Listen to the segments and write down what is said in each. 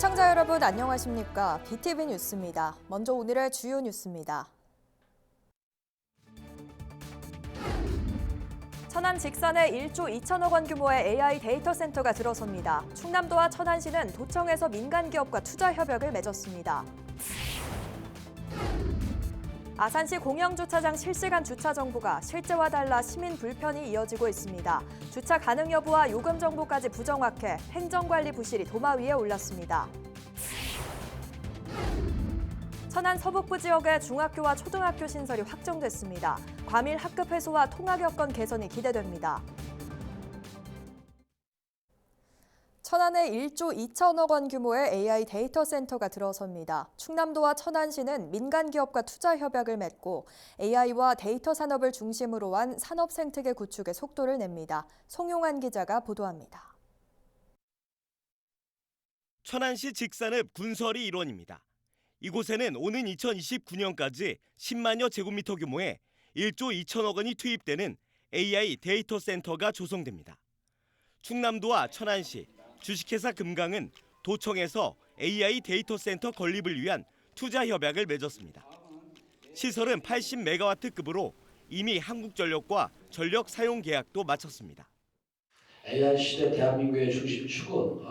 시청자 여러분 안녕하십니까? BTV 뉴스입니다. 먼저 오늘의 주요 뉴스입니다. 천안 직산에 1조 2천억 원 규모의 AI 데이터 센터가 들어섭니다. 충남도와 천안시는 도청에서 민간 기업과 투자 협약을 맺었습니다. 아산시 공영주차장 실시간 주차 정보가 실제와 달라 시민 불편이 이어지고 있습니다. 주차 가능 여부와 요금 정보까지 부정확해 행정관리 부실이 도마 위에 올랐습니다. 천안 서북부 지역의 중학교와 초등학교 신설이 확정됐습니다. 과밀 학급 해소와 통학 여건 개선이 기대됩니다. 천안에 1조 2천억 원 규모의 AI 데이터 센터가 들어섭니다. 충남도와 천안시는 민간 기업과 투자 협약을 맺고 AI와 데이터 산업을 중심으로 한 산업 생태계 구축에 속도를 냅니다. 송용환 기자가 보도합니다. 천안시 직산읍 군설이 일원입니다. 이곳에는 오는 2029년까지 10만여 제곱미터 규모의 1조 2천억 원이 투입되는 AI 데이터 센터가 조성됩니다. 충남도와 천안시, 주식회사 금강은 도청에서 AI 데이터 센터 건립을 위한 투자 협약을 맺었습니다. 시설은 80메가와트급으로 이미 한국전력과 전력 사용 계약도 마쳤습니다. AI 시대 대한민국의 중심축은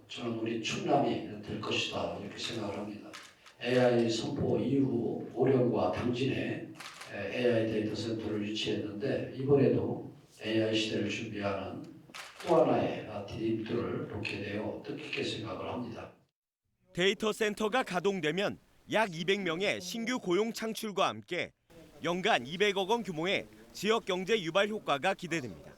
저는 우리 충남이 될 것이다 이렇게 생각을 합니다. AI 선포 이후 오령과 당진에 AI 데이터 센터를 유치했는데 이번에도 AI 시대를 준비하는 또 하나의 디딤돌을 놓게 되어 뜻깊게 생각을 합니다. 데이터 센터가 가동되면 약 200명의 신규 고용 창출과 함께 연간 200억 원 규모의 지역 경제 유발 효과가 기대됩니다.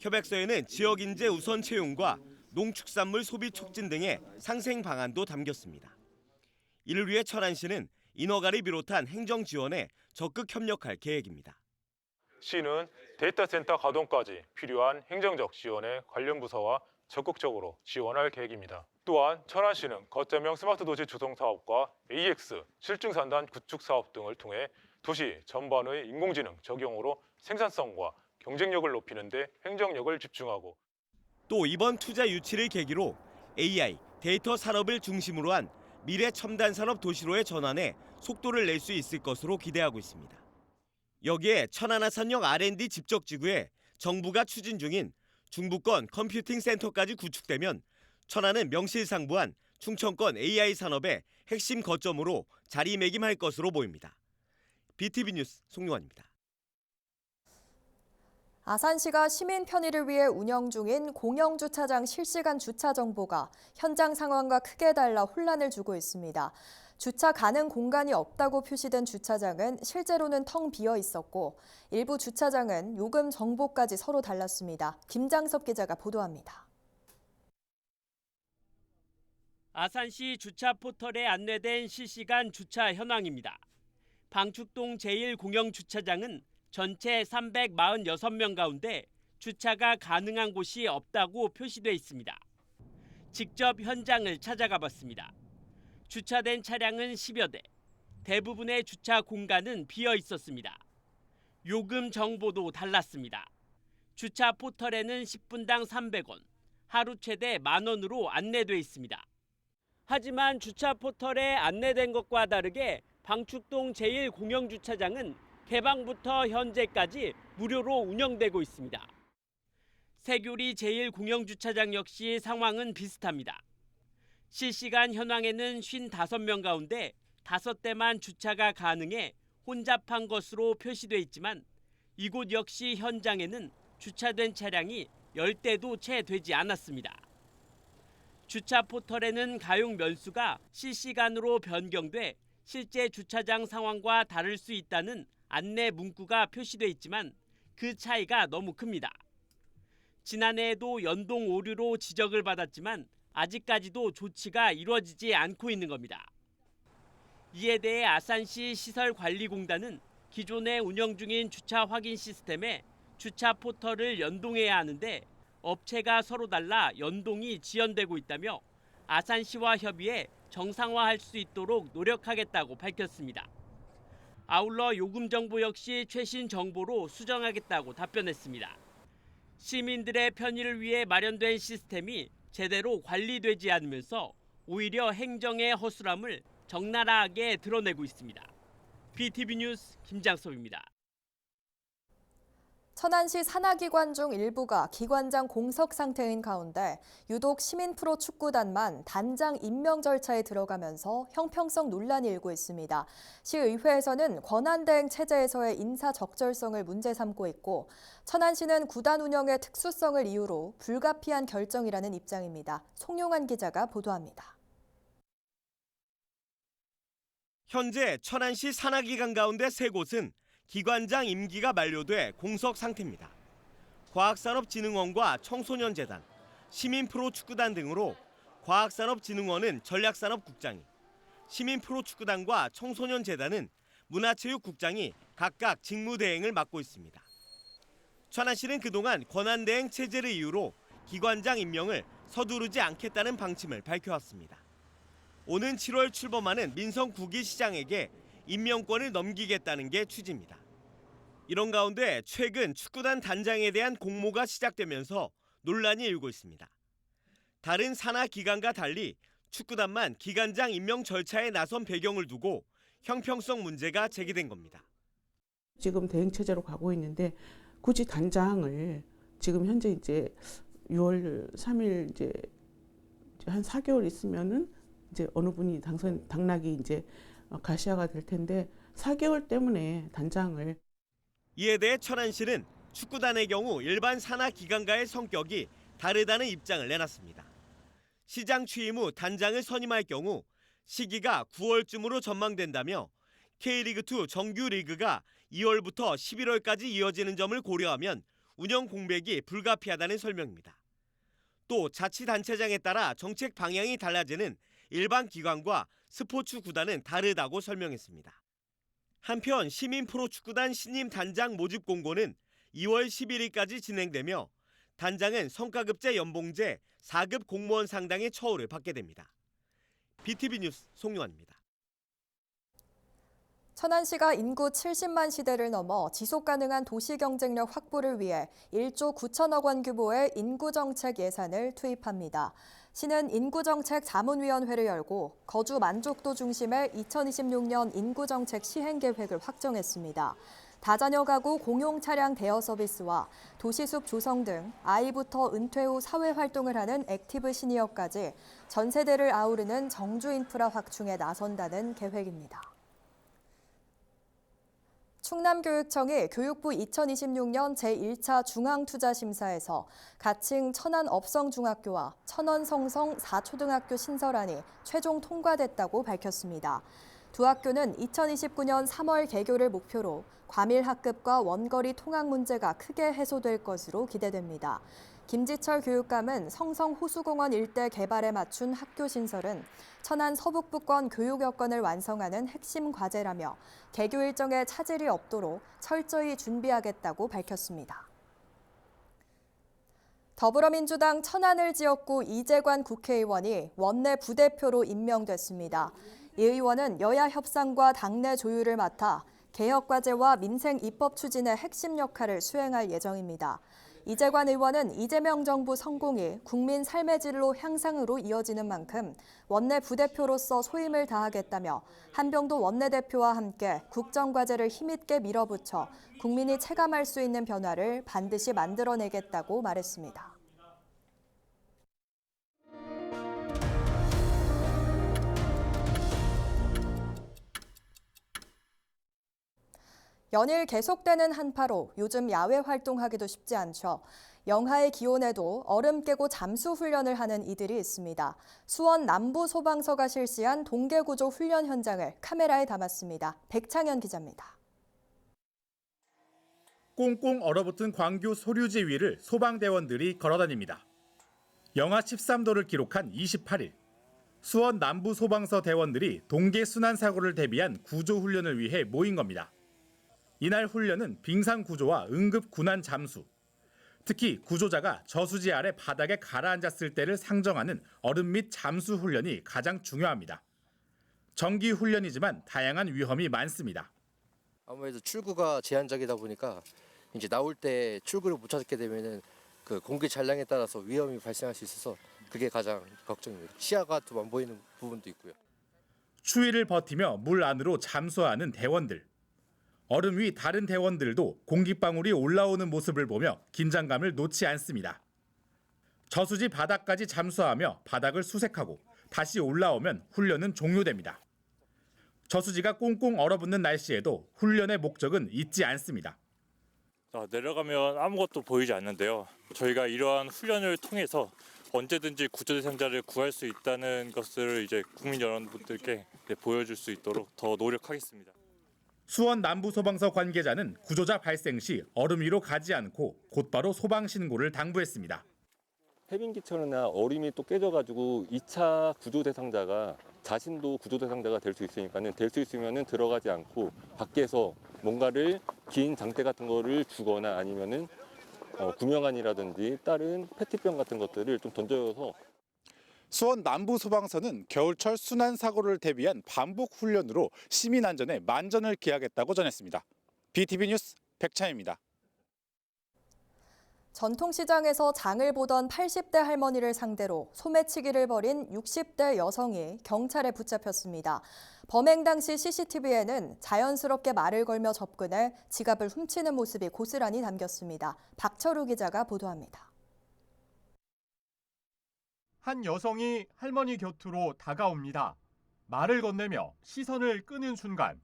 협약서에는 지역 인재 우선 채용과 농축산물 소비 촉진 등의 상생 방안도 담겼습니다. 이를 위해 천안시는 인허가를 비롯한 행정 지원에 적극 협력할 계획입니다. 시는 데이터 센터 가동까지 필요한 행정적 지원에 관련 부서와 적극적으로 지원할 계획입니다. 또한 천안시는 거점형 스마트 도시 조성 사업과 AX 실증산단 구축 사업 등을 통해 도시 전반의 인공지능 적용으로 생산성과 경쟁력을 높이는 데 행정력을 집중하고 또 이번 투자 유치를 계기로 AI, 데이터 산업을 중심으로 한 미래 첨단 산업 도시로의 전환에 속도를 낼 수 있을 것으로 기대하고 있습니다. 여기에 천안아산역 R&D 집적지구에 정부가 추진 중인 중부권 컴퓨팅 센터까지 구축되면 천안은 명실상부한 충청권 AI 산업의 핵심 거점으로 자리매김할 것으로 보입니다. BTV 뉴스 송용환입니다. 아산시가 시민 편의를 위해 운영 중인 공영주차장 실시간 주차 정보가 현장 상황과 크게 달라 혼란을 주고 있습니다. 주차 가능 공간이 없다고 표시된 주차장은 실제로는 텅 비어 있었고 일부 주차장은 요금 정보까지 서로 달랐습니다. 김장섭 기자가 보도합니다. 아산시 주차 포털에 안내된 실시간 주차 현황입니다. 방축동 제1공영주차장은 전체 346명 가운데 주차가 가능한 곳이 없다고 표시돼 있습니다. 직접 현장을 찾아가 봤습니다. 주차된 차량은 10여 대, 대부분의 주차 공간은 비어 있었습니다. 요금 정보도 달랐습니다. 주차 포털에는 10분당 300원, 하루 최대 10,000원으로 안내돼 있습니다. 하지만 주차 포털에 안내된 것과 다르게 방축동 제1공영주차장은 개방부터 현재까지 무료로 운영되고 있습니다. 세교리 제1공영주차장 역시 상황은 비슷합니다. 실시간 현황에는 55명 가운데 5대만 주차가 가능해 혼잡한 것으로 표시돼 있지만 이곳 역시 현장에는 주차된 차량이 10대도 채 되지 않았습니다. 주차 포털에는 가용 면수가 실시간으로 변경돼 실제 주차장 상황과 다를 수 있다는 안내 문구가 표시돼 있지만 그 차이가 너무 큽니다. 지난해에도 연동 오류로 지적을 받았지만 아직까지도 조치가 이루어지지 않고 있는 겁니다. 이에 대해 아산시 시설관리공단은 기존에 운영 중인 주차 확인 시스템에 주차 포털을 연동해야 하는데 업체가 서로 달라 연동이 지연되고 있다며 아산시와 협의해 정상화할 수 있도록 노력하겠다고 밝혔습니다. 아울러 요금 정보 역시 최신 정보로 수정하겠다고 답변했습니다. 시민들의 편의를 위해 마련된 시스템이 제대로 관리되지 않으면서 오히려 행정의 허술함을 적나라하게 드러내고 있습니다. BTV 뉴스 김장섭입니다. 천안시 산하기관 중 일부가 기관장 공석 상태인 가운데 유독 시민 프로 축구단만 단장 임명 절차에 들어가면서 형평성 논란이 일고 있습니다. 시의회에서는 권한대행 체제에서의 인사 적절성을 문제 삼고 있고 천안시는 구단 운영의 특수성을 이유로 불가피한 결정이라는 입장입니다. 송용환 기자가 보도합니다. 현재 천안시 산하기관 가운데 3곳은 기관장 임기가 만료돼 공석 상태입니다. 과학산업진흥원과 청소년재단, 시민프로축구단 등으로 과학산업진흥원은 전략산업국장이, 시민프로축구단과 청소년재단은 문화체육국장이 각각 직무대행을 맡고 있습니다. 천안시는 그동안 권한대행 체제를 이유로 기관장 임명을 서두르지 않겠다는 방침을 밝혀왔습니다. 오는 7월 출범하는 민성 구기시장에게 임명권을 넘기겠다는 게 취지입니다. 이런 가운데 최근 축구단 단장에 대한 공모가 시작되면서 논란이 일고 있습니다. 다른 산하 기관과 달리 축구단만 기관장 임명 절차에 나선 배경을 두고 형평성 문제가 제기된 겁니다. 지금 대행 체제로 가고 있는데 굳이 단장을 지금 현재 이제 6월 3일 이제 한 4개월 있으면은 이제 어느 분이 당락이 이제 가시화가 될 텐데 4개월 때문에 단장을. 이에 대해 천안시는 축구단의 경우 일반 산하 기관과의 성격이 다르다는 입장을 내놨습니다. 시장 취임 후 단장을 선임할 경우 시기가 9월쯤으로 전망된다며 K리그2 정규 리그가 2월부터 11월까지 이어지는 점을 고려하면 운영 공백이 불가피하다는 설명입니다. 또 자치단체장에 따라 정책 방향이 달라지는 일반 기관과 스포츠 구단은 다르다고 설명했습니다. 한편 시민프로축구단 신임 단장 모집 공고는 2월 11일까지 진행되며 단장은 성과급제 연봉제 4급 공무원 상당의 처우를 받게 됩니다. BTV 뉴스 송용환입니다. 천안시가 인구 70만 시대를 넘어 지속가능한 도시 경쟁력 확보를 위해 1조 9천억 원 규모의 인구정책 예산을 투입합니다. 시는 인구정책 자문위원회를 열고 거주 만족도 중심의 2026년 인구정책 시행계획을 확정했습니다. 다자녀 가구 공용 차량 대여 서비스와 도시숲 조성 등 아이부터 은퇴 후 사회활동을 하는 액티브 시니어까지 전 세대를 아우르는 정주 인프라 확충에 나선다는 계획입니다. 충남교육청이 교육부 2026년 제1차 중앙투자심사에서 가칭 천안업성중학교와 천원성성 4초등학교 신설안이 최종 통과됐다고 밝혔습니다. 두 학교는 2029년 3월 개교를 목표로 과밀 학급과 원거리 통학 문제가 크게 해소될 것으로 기대됩니다. 김지철 교육감은 성성 호수공원 일대 개발에 맞춘 학교 신설은 천안 서북부권 교육 여건을 완성하는 핵심 과제라며 개교 일정에 차질이 없도록 철저히 준비하겠다고 밝혔습니다. 더불어민주당 천안을 지역구 이재관 국회의원이 원내 부대표로 임명됐습니다. 이 의원은 여야 협상과 당내 조율을 맡아 개혁 과제와 민생 입법 추진의 핵심 역할을 수행할 예정입니다. 이재관 의원은 이재명 정부 성공이 국민 삶의 질로 향상으로 이어지는 만큼 원내 부대표로서 소임을 다하겠다며 한병도 원내대표와 함께 국정과제를 힘있게 밀어붙여 국민이 체감할 수 있는 변화를 반드시 만들어내겠다고 말했습니다. 연일 계속되는 한파로 요즘 야외 활동하기도 쉽지 않죠. 영하의 기온에도 얼음 깨고 잠수 훈련을 하는 이들이 있습니다. 수원 남부소방서가 실시한 동계구조 훈련 현장을 카메라에 담았습니다. 백창현 기자입니다. 꽁꽁 얼어붙은 광교 소류지 위를 소방대원들이 걸어다닙니다. 영하 13도를 기록한 28일, 수원 남부소방서 대원들이 동계 순환 사고를 대비한 구조 훈련을 위해 모인 겁니다. 이날 훈련은 빙상 구조와 응급 군환 잠수, 특히 구조자가 저수지 아래 바닥에 가라앉았을 때를 상정하는 얼음 및 잠수 훈련이 가장 중요합니다. 정기 훈련이지만 다양한 위험이 많습니다. 아무래도 출구가 제한적이다 보니까 이제 나올 때 출구를 못 찾게 되면은 그 공기 잔량에 따라서 위험이 발생할 수 있어서 그게 가장 걱정입니다. 시야가 좀 안 보이는 부분도 있고요. 추위를 버티며 물 안으로 잠수하는 대원들. 얼음 위 다른 대원들도 공기방울이 올라오는 모습을 보며 긴장감을 놓지 않습니다. 저수지 바닥까지 잠수하며 바닥을 수색하고 다시 올라오면 훈련은 종료됩니다. 저수지가 꽁꽁 얼어붙는 날씨에도 훈련의 목적은 잊지 않습니다. 내려가면 아무것도 보이지 않는데요. 저희가 이러한 훈련을 통해서 언제든지 구조 대상자를 구할 수 있다는 것을 이제 국민 여러분들께 보여줄 수 있도록 더 노력하겠습니다. 수원 남부소방서 관계자는 구조자 발생 시 얼음 위로 가지 않고 곧바로 소방 신고를 당부했습니다. 해빙기처나 얼음이 또 깨져가지고 2차 구조 대상자가 자신도 구조 대상자가 될 수 있으니까는 될 수 있으면은 들어가지 않고 밖에서 뭔가를 긴 장대 같은 거를 주거나 아니면은 구명안이라든지 다른 페트병 같은 것들을 좀 던져서. 수원 남부소방서는 겨울철 순환 사고를 대비한 반복 훈련으로 시민 안전에 만전을 기하겠다고 전했습니다. BTV 뉴스 백찬입니다. 전통시장에서 장을 보던 80대 할머니를 상대로 소매치기를 벌인 60대 여성이 경찰에 붙잡혔습니다. 범행 당시 CCTV에는 자연스럽게 말을 걸며 접근해 지갑을 훔치는 모습이 고스란히 담겼습니다. 박철우 기자가 보도합니다. 한 여성이 할머니 곁으로 다가옵니다. 말을 건네며 시선을 끄는 순간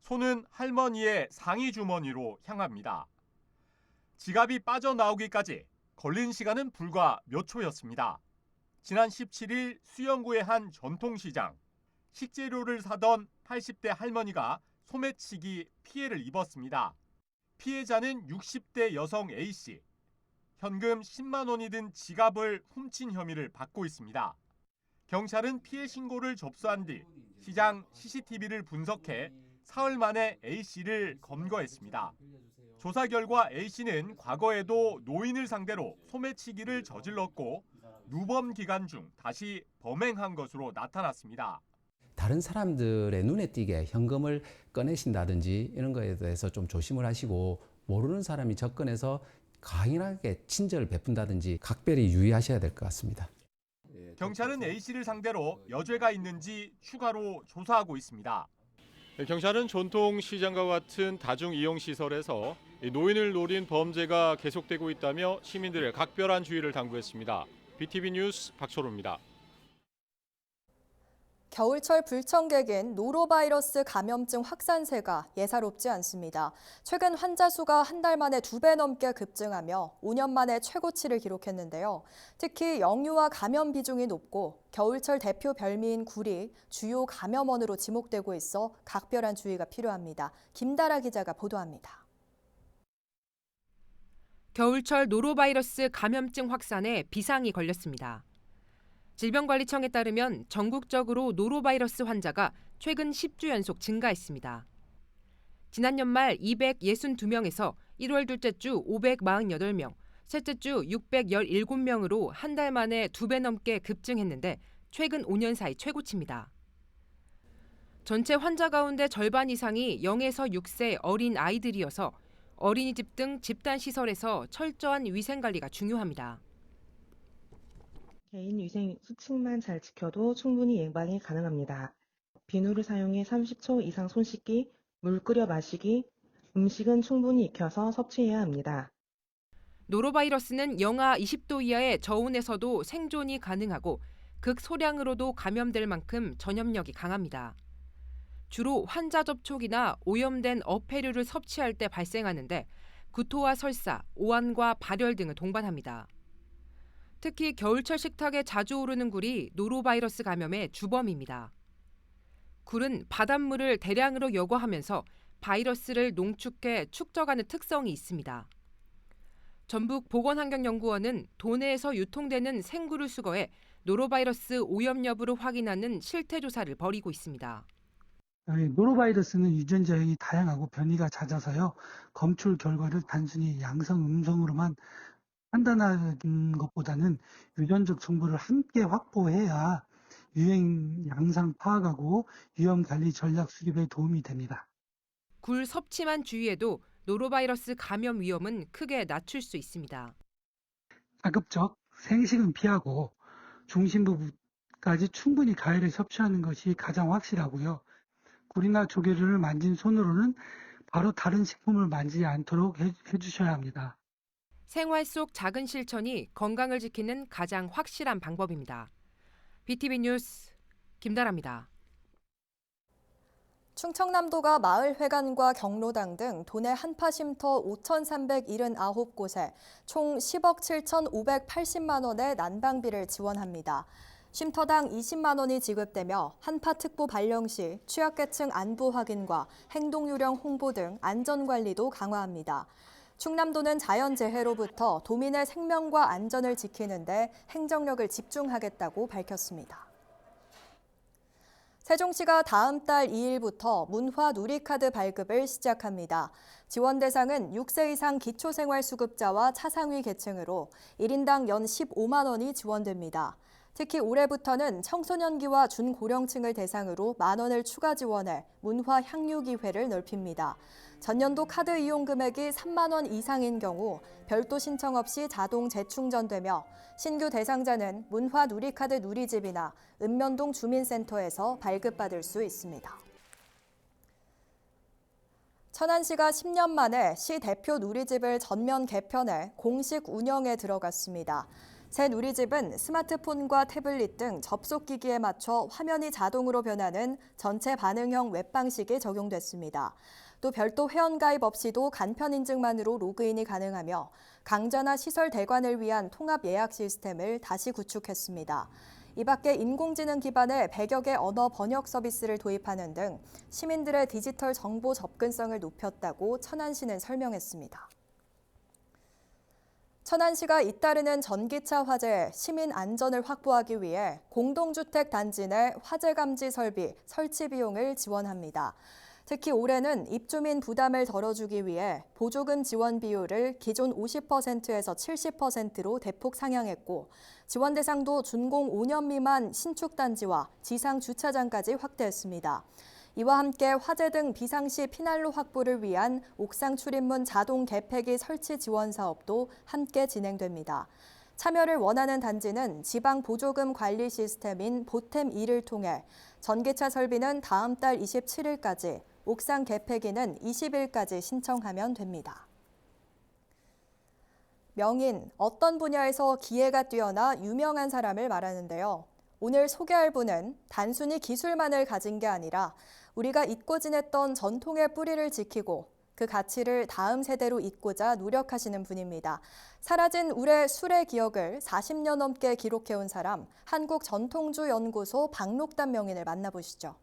손은 할머니의 상의 주머니로 향합니다. 지갑이 빠져나오기까지 걸린 시간은 불과 몇 초였습니다. 지난 17일 수영구의 한 전통시장. 식재료를 사던 80대 할머니가 소매치기 피해를 입었습니다. 피해자는 60대 여성 A씨. 현금 10만 원이 든 지갑을 훔친 혐의를 받고 있습니다. 경찰은 피해 신고를 접수한 뒤 시장 CCTV를 분석해 사흘 만에 A씨를 검거했습니다. 조사 결과 A씨는 과거에도 노인을 상대로 소매치기를 저질렀고 누범 기간 중 다시 범행한 것으로 나타났습니다. 다른 사람들의 눈에 띄게 현금을 꺼내신다든지 이런 거에 대해서 좀 조심을 하시고 모르는 사람이 접근해서 강인하게 친절을 베푼다든지 각별히 유의하셔야 될 것 같습니다. 경찰은 A씨를 상대로 여죄가 있는지 추가로 조사하고 있습니다. 경찰은 전통시장과 같은 다중이용시설에서 노인을 노린 범죄가 계속되고 있다며 시민들의 각별한 주의를 당부했습니다. BTV 뉴스 박철우입니다. 겨울철 불청객인 노로바이러스 감염증 확산세가 예사롭지 않습니다. 최근 환자 수가 한 달 만에 2배 넘게 급증하며 5년 만에 최고치를 기록했는데요. 특히 영유아 감염 비중이 높고 겨울철 대표 별미인 굴이 주요 감염원으로 지목되고 있어 각별한 주의가 필요합니다. 김다라 기자가 보도합니다. 겨울철 노로바이러스 감염증 확산에 비상이 걸렸습니다. 질병관리청에 따르면 전국적으로 노로바이러스 환자가 최근 10주 연속 증가했습니다. 지난 연말 262명에서 1월 둘째 주 548명, 셋째 주 617명으로 한 달 만에 2배 넘게 급증했는데 최근 5년 사이 최고치입니다. 전체 환자 가운데 절반 이상이 0에서 6세 어린 아이들이어서 어린이집 등 집단시설에서 철저한 위생관리가 중요합니다. 개인 위생 수칙만 잘 지켜도 충분히 예방이 가능합니다. 비누를 사용해 30초 이상 손 씻기, 물 끓여 마시기, 음식은 충분히 익혀서 섭취해야 합니다. 노로바이러스는 영하 20도 이하의 저온에서도 생존이 가능하고 극소량으로도 감염될 만큼 전염력이 강합니다. 주로 환자 접촉이나 오염된 어패류를 섭취할 때 발생하는데 구토와 설사, 오한과 발열 등을 동반합니다. 특히 겨울철 식탁에 자주 오르는 굴이 노로바이러스 감염의 주범입니다. 굴은 바닷물을 대량으로 여과하면서 바이러스를 농축해 축적하는 특성이 있습니다. 전북보건환경연구원은 도내에서 유통되는 생굴을 수거해 노로바이러스 오염 여부를 확인하는 실태조사를 벌이고 있습니다. 노로바이러스는 유전자형이 다양하고 변이가 잦아서요. 검출 결과를 단순히 양성, 음성으로만 판단하는 것보다는 유전적 정보를 함께 확보해야 유행 양상 파악하고 위험 관리 전략 수립에 도움이 됩니다. 굴 섭취만 주의해도 노로바이러스 감염 위험은 크게 낮출 수 있습니다. 가급적 생식은 피하고 중심부까지 충분히 가열을 섭취하는 것이 가장 확실하고요. 굴이나 조개를 만진 손으로는 바로 다른 식품을 만지지 않도록 해주셔야 합니다. 생활 속 작은 실천이 건강을 지키는 가장 확실한 방법입니다. BTV 뉴스 김다라입니다. 충청남도가 마을회관과 경로당 등 도내 한파쉼터 5,379곳에 총 10억 7,580만 원의 난방비를 지원합니다. 쉼터당 20만 원이 지급되며 한파특보 발령 시 취약계층 안부 확인과 행동요령 홍보 등 안전관리도 강화합니다. 충남도는 자연재해로부터 도민의 생명과 안전을 지키는 데 행정력을 집중하겠다고 밝혔습니다. 세종시가 다음 달 2일부터 문화 누리카드 발급을 시작합니다. 지원 대상은 6세 이상 기초생활수급자와 차상위 계층으로 1인당 연 15만 원이 지원됩니다. 특히 올해부터는 청소년기와 중고령층을 대상으로 만 원을 추가 지원해 문화 향유 기회를 넓힙니다. 전년도 카드 이용 금액이 3만 원 이상인 경우 별도 신청 없이 자동 재충전되며 신규 대상자는 문화 누리카드 누리집이나 읍면동 주민센터에서 발급받을 수 있습니다. 천안시가 10년 만에 시 대표 누리집을 전면 개편해 공식 운영에 들어갔습니다. 새 누리집은 스마트폰과 태블릿 등 접속기기에 맞춰 화면이 자동으로 변하는 전체 반응형 웹 방식이 적용됐습니다. 또 별도 회원가입 없이도 간편 인증만으로 로그인이 가능하며 강좌나 시설 대관을 위한 통합 예약 시스템을 다시 구축했습니다. 이 밖에 인공지능 기반의 100여 개 언어 번역 서비스를 도입하는 등 시민들의 디지털 정보 접근성을 높였다고 천안시는 설명했습니다. 천안시가 잇따르는 전기차 화재에 시민 안전을 확보하기 위해 공동주택 단지 내 화재 감지 설비 설치 비용을 지원합니다. 특히 올해는 입주민 부담을 덜어주기 위해 보조금 지원 비율을 기존 50%에서 70%로 대폭 상향했고 지원 대상도 준공 5년 미만 신축 단지와 지상 주차장까지 확대했습니다. 이와 함께 화재 등 비상시 피난로 확보를 위한 옥상 출입문 자동 개폐기 설치 지원 사업도 함께 진행됩니다. 참여를 원하는 단지는 지방 보조금 관리 시스템인 보템2를 통해 전기차 설비는 다음 달 27일까지, 옥상 개폐기는 20일까지 신청하면 됩니다. 명인, 어떤 분야에서 기회가 뛰어나 유명한 사람을 말하는데요. 오늘 소개할 분은 단순히 기술만을 가진 게 아니라 우리가 잊고 지냈던 전통의 뿌리를 지키고 그 가치를 다음 세대로 잇고자 노력하시는 분입니다. 사라진 우리의 술의 기억을 40년 넘게 기록해온 사람, 한국전통주연구소 박록담 명인을 만나보시죠.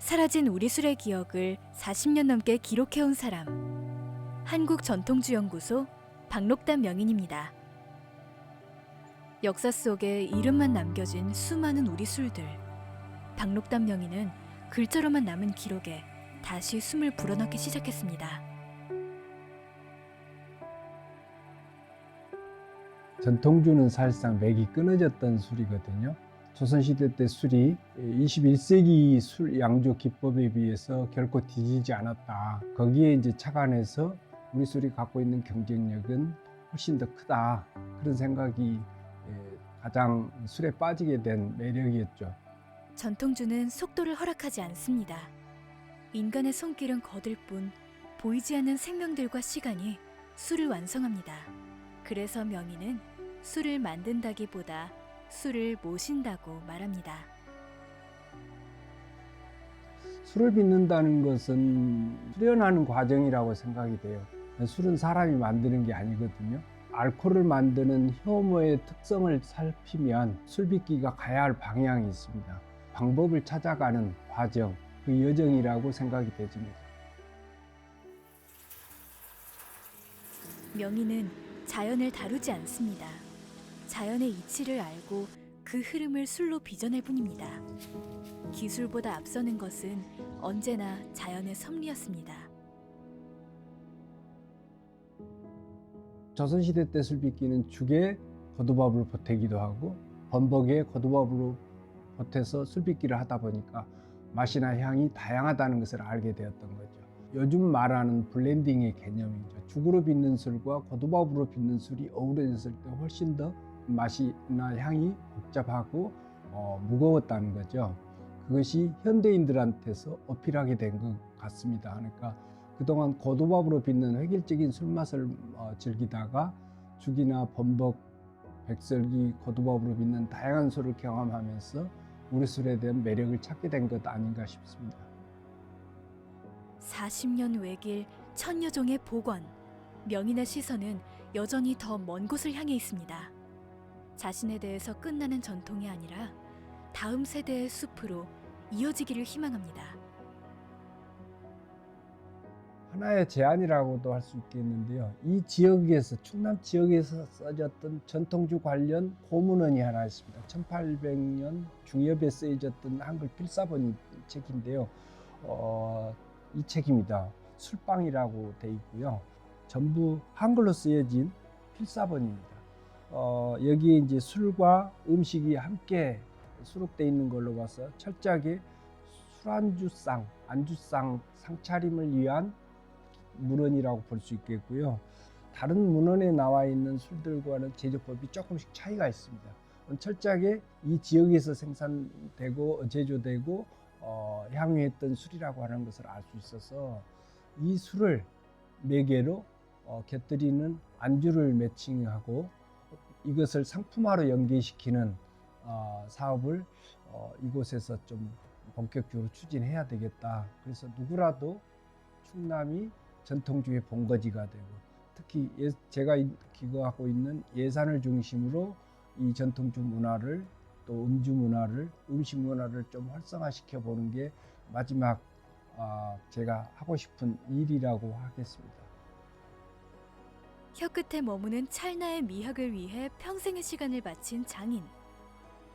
사라진 우리 술의 기억을 40년 넘게 기록해온 사람, 한국전통주연구소 박록담 명인입니다. 역사 속에 이름만 남겨진 수많은 우리 술들, 박록담 명인은 글자로만 남은 기록에 다시 숨을 불어넣기 시작했습니다. 전통주는 사실상 맥이 끊어졌던 술이거든요. 조선시대 때 술이 21세기 술 양조 기법에 비해서 결코 뒤지지 않았다. 거기에 이제 착안해서 우리 술이 갖고 있는 경쟁력은 훨씬 더 크다. 그런 생각이 가장 술에 빠지게 된 매력이었죠. 전통주는 속도를 허락하지 않습니다. 인간의 손길은 거들 뿐 보이지 않는 생명들과 시간이 술을 완성합니다. 그래서 명인은 술을 만든다기보다 술을 모신다고 말합니다. 술을 빚는다는 것은 수련하는 과정이라고 생각이 돼요. 술은 사람이 만드는 게 아니거든요. 알코올을 만드는 효모의 특성을 살피면 술 빚기가 가야 할 방향이 있습니다. 방법을 찾아가는 과정, 그 여정이라고 생각이 되집니다. 명인은 자연을 다루지 않습니다. 자연의 이치를 알고 그 흐름을 술로 빚어낼 뿐입니다. 기술보다 앞서는 것은 언제나 자연의 섭리였습니다. 조선시대 때 술빚기는 죽에 거두밥을 보태기도 하고 범벅에 거두밥으로 보태서 술빚기를 하다 보니까 맛이나 향이 다양하다는 것을 알게 되었던 거죠. 요즘 말하는 블렌딩의 개념이죠. 죽으로 빚는 술과 고두밥으로 빚는 술이 어우러졌을 때 훨씬 더 맛이나 향이 복잡하고 무거웠다는 거죠. 그것이 현대인들한테서 어필하게 된 것 같습니다. 그러니까 그동안 고두밥으로 빚는 획일적인 술맛을 즐기다가 죽이나 범벅, 백설기, 고두밥으로 빚는 다양한 술을 경험하면서 우리 술에 대한 매력을 찾게 된 것 아닌가 싶습니다. 40년 외길 천여 종의 복원. 명인의 시선은 여전히 더 먼 곳을 향해 있습니다. 자신에 대해서 끝나는 전통이 아니라 다음 세대의 숲으로 이어지기를 희망합니다. 하나의 제안이라고도 할 수 있겠는데요. 이 지역에서, 충남 지역에서 써졌던 전통주 관련 고문원이 하나 있습니다. 1800년 중엽에 쓰여졌던 한글 필사본이 책인데요. 이 책입니다. 술빵이라고 돼 있고요. 전부 한글로 쓰여진 필사본입니다. 여기에 이제 술과 음식이 함께 수록되어 있는 걸로 봐서 철저하게 술안주상, 안주상 상차림을 위한 문헌이라고 볼 수 있겠고요. 다른 문헌에 나와 있는 술들과는 제조법이 조금씩 차이가 있습니다. 철저하게 이 지역에서 생산되고 제조되고 향유했던 술이라고 하는 것을 알 수 있어서 이 술을 매개로 곁들이는 안주를 매칭하고 이것을 상품화로 연계시키는 사업을 이곳에서 좀 본격적으로 추진해야 되겠다. 그래서 누구라도 충남이 전통주의 본거지가 되고 특히 제가 기거하고 있는 예산을 중심으로 이 전통주 문화를 또 음주 문화를 음식 문화를 좀 활성화시켜 보는 게 마지막 제가 하고 싶은 일이라고 하겠습니다. 혀끝에 머무는 찰나의 미학을 위해 평생의 시간을 바친 장인.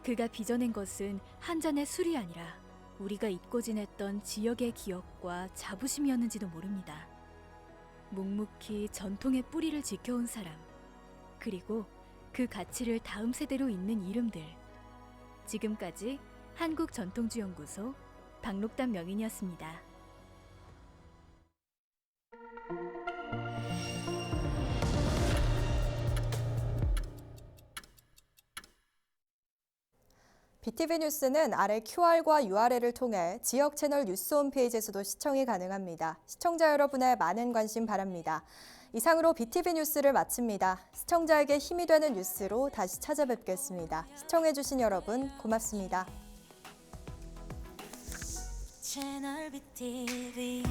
그가 빚어낸 것은 한 잔의 술이 아니라 우리가 잊고 지냈던 지역의 기억과 자부심이었는지도 모릅니다. 묵묵히 전통의 뿌리를 지켜온 사람, 그리고 그 가치를 다음 세대로 잇는 이름들. 지금까지 한국전통주연구소 박록담 명인이었습니다. BTV 뉴스는 아래 QR과 URL을 통해 지역 채널 뉴스 홈페이지에서도 시청이 가능합니다. 시청자 여러분의 많은 관심 바랍니다. 이상으로 BTV 뉴스를 마칩니다. 시청자에게 힘이 되는 뉴스로 다시 찾아뵙겠습니다. 시청해주신 여러분 고맙습니다. 채널 BTV